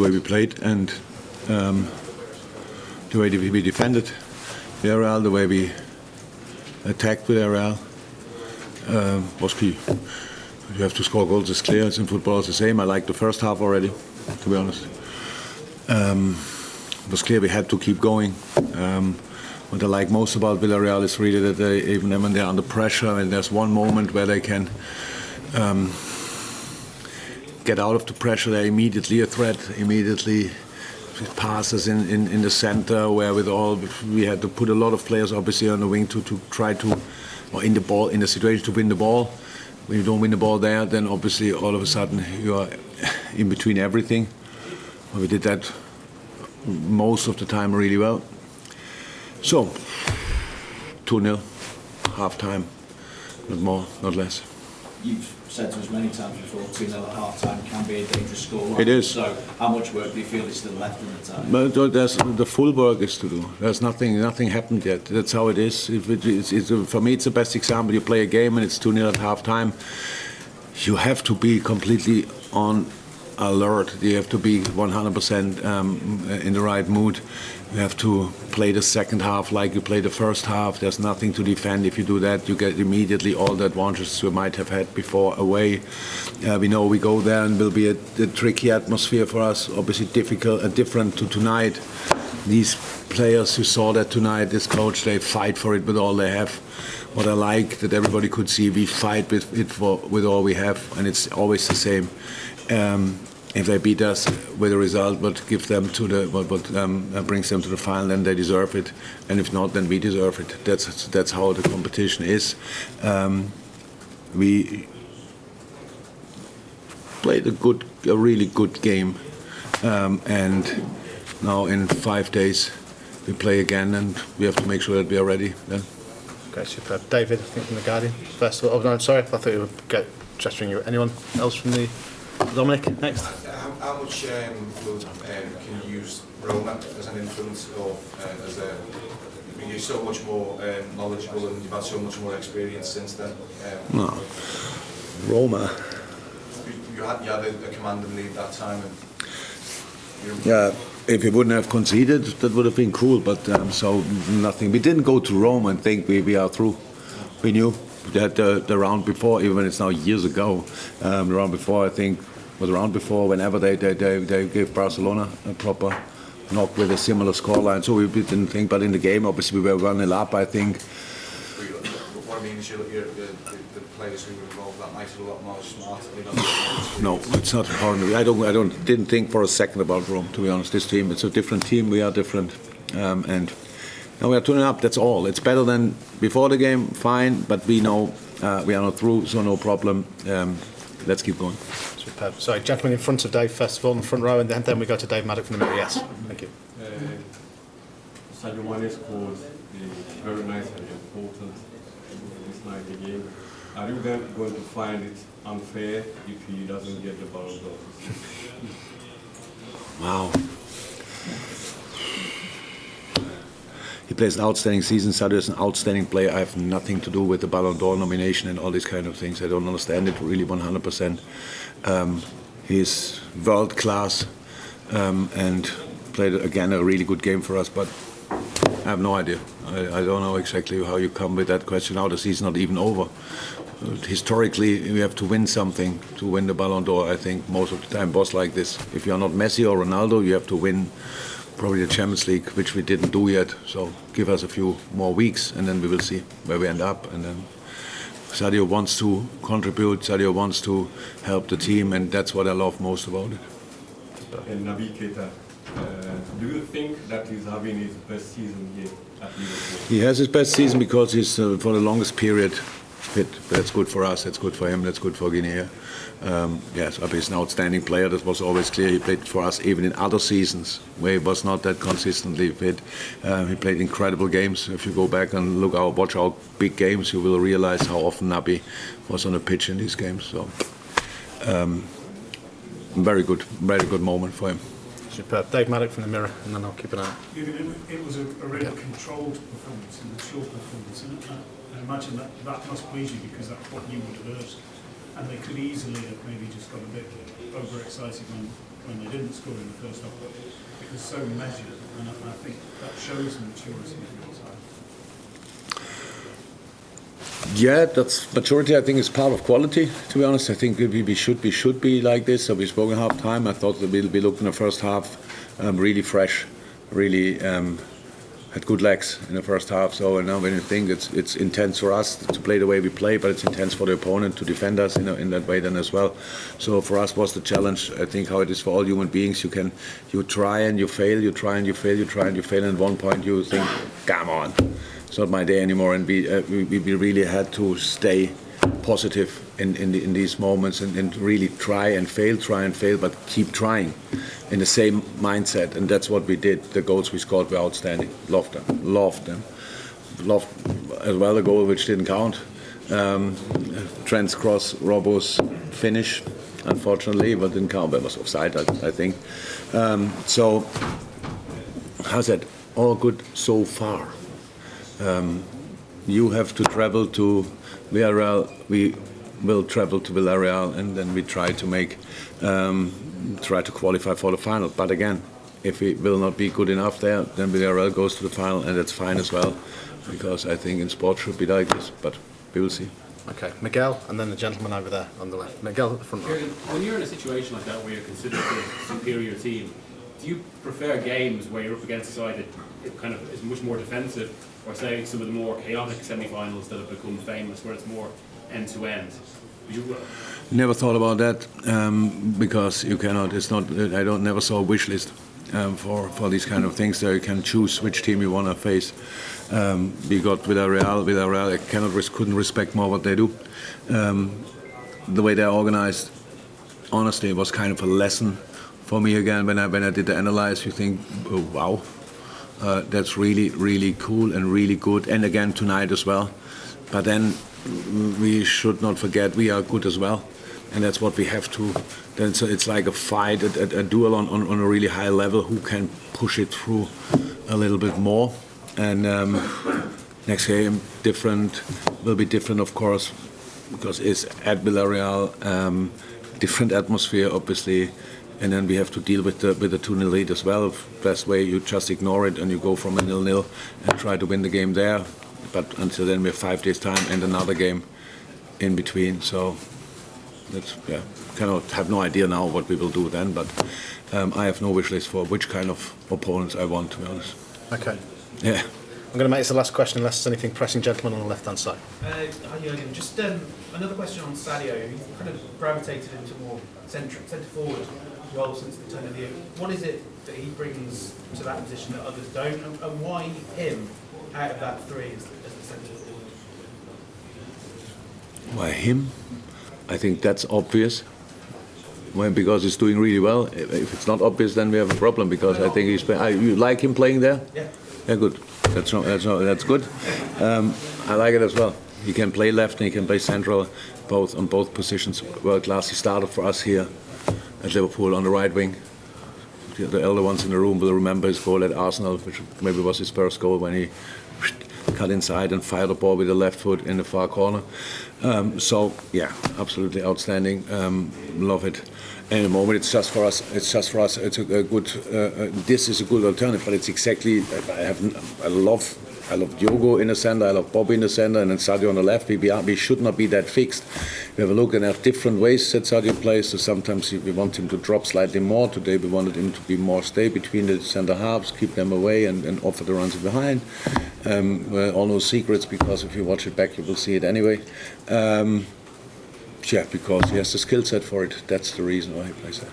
way we played and the way we defended Villarreal, the way we attacked Villarreal was key. You have to score goals, it's clear. It's in football, it's the same. I liked the first half already, to be honest. It was clear we had to keep going. What I like most about Villarreal is really that they, even when they're under pressure, and there's one moment where they can get out of the pressure, they're immediately a threat, immediately passes in the center, where we had to put a lot of players obviously on the wing to try to, or in the situation to win the ball. When you don't win the ball there, then obviously all of a sudden you are in between everything. We did that most of the time really well. So, 2-0, half time, not more, not less. You've said to us many times before, 2-0 at half time can be a dangerous scoreline. It is. So, how much work do you feel is still left in the time? But the full work is to do. There's nothing happened yet. That's how it is. For me, it's the best example. You play a game and it's 2-0 at half time. You have to be completely on alert. You have to be 100% in the right mood. You have to play the second half like you play the first half. There's nothing to defend. If you do that, you get immediately all the advantages we might have had before away. We know we go there and will be a tricky atmosphere for us. Obviously different to tonight. These players, you saw that tonight, this coach, they fight for it with all they have. What I like that everybody could see, we fight with all we have, and it's always the same. If they beat us with a result, but give them to brings them to the final, then they deserve it. And if not, then we deserve it. That's how the competition is. We played a really good game, and now in 5 days we play again, and we have to make sure that we are ready then. Okay, superb. David, I think from the Guardian. First of all, no, sorry, I thought you were gesturing you. Anyone else from the Dominic next? How much can you use Roma as an influence, or as a? I mean, you're so much more knowledgeable and you've had so much more experience since then. No, Roma. You had a commanding lead that time, and yeah. If we wouldn't have conceded, that would have been cool. But so nothing. We didn't go to Rome and think we are through. We knew. We had the round before, even when it's now years ago. The round before, I think, was the round before. Whenever they gave Barcelona a proper knock with a similar scoreline, so we didn't think. But in the game, obviously, we were 1-0 up. I think. What I mean is, the players who were involved that night are a lot more smart. No, it's not important. Didn't think for a second about Rome. To be honest, this team, it's a different team. We are different, and. No, we are tuning up, that's all. It's better than before the game, fine, but we know we are not through, so no problem. Let's keep going. Superb. Sorry, gentlemen in front of Dave, first of all, in the front row, and then we go to Dave Maddock from the Mirror. Yes, thank you. Sadio Mané scored very nice and important this night again. Are you then going to find it unfair if he doesn't get the Ballon d'Or? Wow. He plays an outstanding season. Sadio is an outstanding player. I have nothing to do with the Ballon d'Or nomination and all these kind of things. I don't understand it really 100%. He's world class and played again a really good game for us. But I have no idea. I don't know exactly how you come with that question. Now the season's not even over. Historically, we have to win something to win the Ballon d'Or. I think most of the time was like this. If you're not Messi or Ronaldo, you have to win probably the Champions League, which we didn't do yet. So give us a few more weeks and then we will see where we end up. And then Sadio wants to contribute, Sadio wants to help the team, and that's what I love most about it. And Naby Keita, do you think that he's having his best season here at Liverpool? He has his best season because he's for the longest period fit. That's good for us, that's good for him, that's good for Guinea. Yes, he's an outstanding player. That was always clear. He played for us even in other seasons where he was not that consistently fit. He played incredible games. If you go back and watch our big games, you will realize how often Naby was on the pitch in these games. So, very good moment for him. Superb. Dave Maddock from the Mirror, and then I'll keep an eye. It was a really controlled performance and a short performance, and I imagine that must please you because that's what you would have urged. And they could easily have maybe just got a bit overexcited when when they didn't score in the first half, but it was so measured, and I think that shows maturity from your side. Yeah, that's maturity. I think is part of quality. To be honest, I think we should be like this. So we spoke in half time. I thought that we'll be looking the first half really fresh, really had good legs in the first half. So now when you think it's intense for us to play the way we play, but it's intense for the opponent to defend us in that way then as well. So for us was the challenge. I think how it is for all human beings. You try and you fail. You try and you fail. You try and you fail. And at one point you think, come on. It's not my day anymore, and we really had to stay positive in these moments and really try and fail, but keep trying in the same mindset, and that's what we did. The goals we scored were outstanding. Loved them. Loved as well the goal which didn't count. Trent's cross, Robbo's finish, unfortunately, but didn't count. That was offside, I think. So, how's that? All good so far. You have to travel to Villarreal. We will travel to Villarreal, and then we try to qualify for the final. But again, if we will not be good enough there, then Villarreal goes to the final, and that's fine as well, because I think in sport should be like this. But we will see. Okay, Miguel, and then the gentleman over there on the left. Miguel at the front row. When you're in a situation like that where you're considered the superior team, do you prefer games where you're up against a side that kind of is much more defensive, or say some of the more chaotic semi-finals that have become famous where it's more end-to-end? Never thought about that because you cannot. It's not. I never saw a wish list for these kind of things. There you can choose which team you want to face. We got Villarreal. I couldn't respect more what they do. The way they're organized, honestly, it was kind of a lesson for me again. When I did the analyze, you think, oh, wow. That's really, really cool and really good. And again, tonight as well. But then we should not forget we are good as well. And that's what we have to. Then so it's like a fight, a duel on a really high level. Who can push it through a little bit more? And next game, will be different, of course, because it's at Villarreal. Different atmosphere, obviously. And then we have to deal with the 2-0 lead as well. Best way, you just ignore it and you go from a 0-0 and try to win the game there. But until then, we have 5 days' time and another game in between. So that's kind of have no idea now what we will do then. But I have no wish list for which kind of opponents I want, to be honest. Okay. Yeah. I'm going to make this the last question unless there's anything pressing. Gentleman on the left-hand side. Hi Jürgen, just another question on Sadio. He's kind of gravitated into more centre forward role since the turn of the year. What is it that he brings to that position that others don't, and why him out of that three as the centre forward? Why him? I think that's obvious. Well, because he's doing really well. If it's not obvious, then we have a problem. Because I think you like him playing there. Yeah. Yeah, good. That's good. I like it as well. He can play left and he can play central, on both positions. World class. He started for us here at Liverpool on the right wing. The elder ones in the room will remember his goal at Arsenal, which maybe was his first goal when he cut inside and fired the ball with the left foot in the far corner. So yeah, absolutely outstanding. Love it. And at the moment, it's just for us. It's a good. This is a good alternative, but it's exactly. I love Diogo in the center. I love Bobby in the center, and then Sadio on the left. We should not be that fixed. We have a look and have different ways that Sadio plays. So sometimes we want him to drop slightly more. Today we wanted him to be more stay between the center halves, keep them away, and offer the runs behind. All no secrets, because if you watch it back, you will see it anyway. Because he has the skill set for it. That's the reason why he plays there.